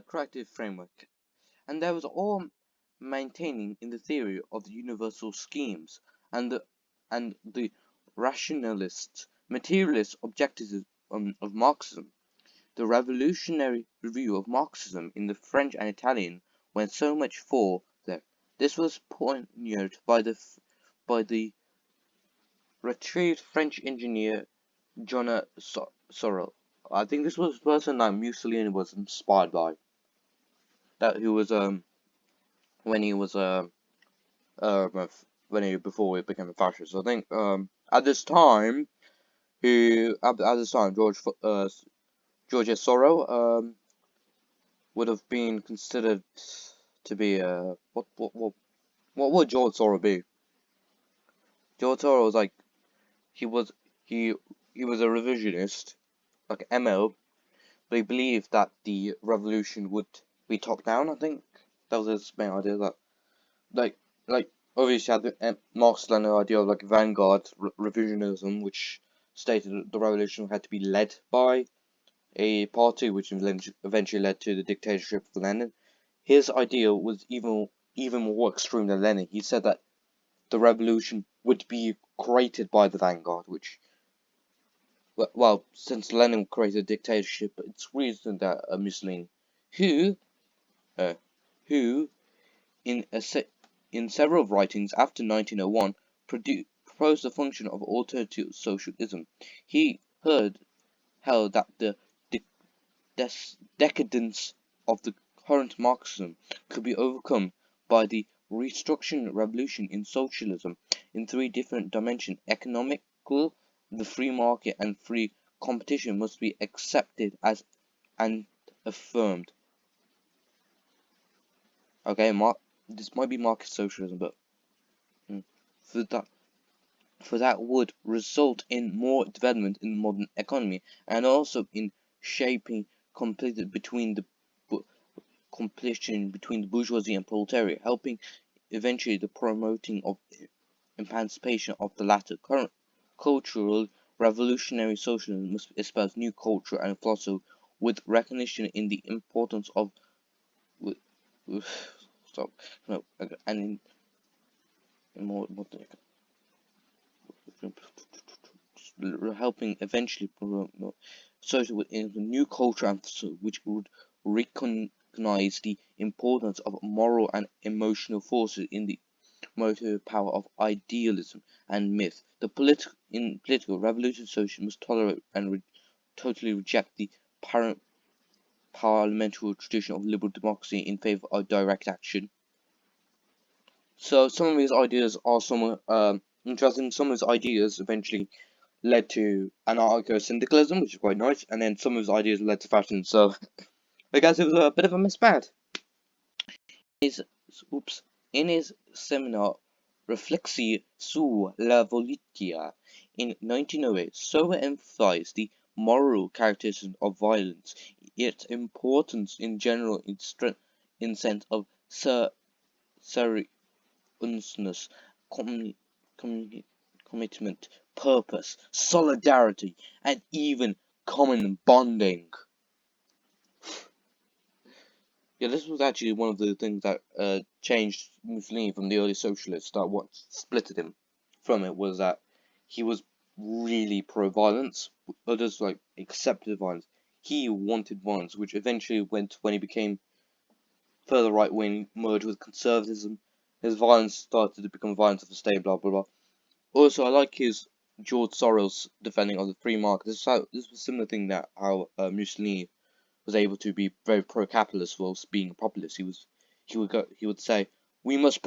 corrective framework, and there was all maintaining in the theory of the universal schemes and the rationalist, materialist objectives of Marxism. The revolutionary review of Marxism in the French and Italian went so much for there. This was pioneered by the retrieved French engineer John Sorel. I think this was the person that Mussolini was inspired by. That he was when he was when he before he became a fascist. I think at this time George S. Sorel would have been considered to be what would George Sorel be? George Sorel was like he was he he was a revisionist, like ML, but he believed that the revolution would be top down. I think that was his main idea. That like like obviously had the Marx idea of like vanguard revisionism, which stated that the revolution had to be led by a party, which eventually led to the dictatorship of Lenin. His idea was even more extreme than Lenin. He said that the revolution would be created by the vanguard, which, well, since Lenin created a dictatorship, it's reason that Mussolini, who, uh, who in in several writings after 1901 proposed the function of alternative socialism. He held that the decadence of the current Marxism could be overcome by the restructuring revolution in socialism in three different dimensions: economical, the free market, and free competition must be accepted as and affirmed. Okay, this might be market socialism, but for that would result in more development in the modern economy and also in shaping competition between the bourgeoisie and proletariat, helping eventually the promoting of emancipation of the latter. Current cultural revolutionary socialism must espouse new culture and philosophy with recognition in the importance of with, stop no and in more helping eventually promote social within the new culture and which would recognize the importance of moral and emotional forces in the motive power of idealism and myth. In political revolution, socialism must tolerate and totally reject the parliamentary tradition of liberal democracy in favor of direct action. So some of his ideas are somewhat interesting. Some of his ideas eventually led to anarcho-syndicalism, which is quite nice, and then some of his ideas led to fascism. So I guess it was a bit of a mismatch. In his seminar Reflexi su la politica in 1908, Sower emphasized the moral characteristics of violence, its importance in general in sense of seriousness, commitment, purpose, solidarity, and even common bonding. Yeah, this was actually one of the things that changed Mussolini from the early socialists. That what splitted him from it was that he was really pro-violence. Others like accepted violence. He wanted violence, which eventually went when he became further right wing, merged with conservatism. His violence started to become violence of the state. Blah blah blah. Also, I like his George Soros defending of the free market. This was a similar thing that how Mussolini was able to be very pro-capitalist whilst being a populist. He would say, we must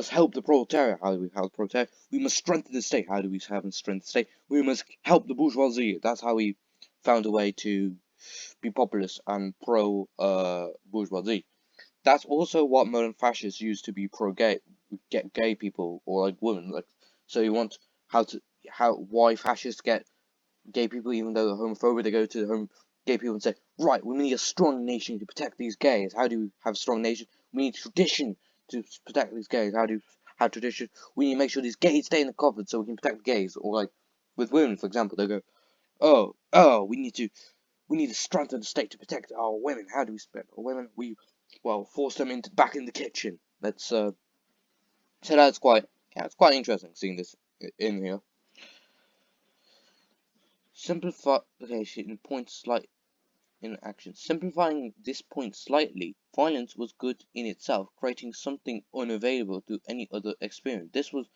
help the proletariat. How do we help the proletariat? We must strengthen the state. How do we have and strengthen the state? We must help the bourgeoisie. That's how he found a way to be populist and pro bourgeoisie. That's also what modern fascists use to be pro-gay, get gay people or like women. Like, so you want why fascists get gay people, even though they're homophobic, they go to gay people and say, right, we need a strong nation to protect these gays. How do we have a strong nation? We need tradition to protect these gays. How do you have tradition? We need to make sure these gays stay in the cupboard so we can protect the gays. Or like with women, for example, they go, oh, we need to we need to strengthen the state to protect our women. How do we spend our women? We, well, force them into back in the kitchen. So that's quite, yeah, it's quite interesting seeing this in here. Simplification points like in action. Simplifying this point slightly, violence was good in itself, creating something unavailable to any other experience. This was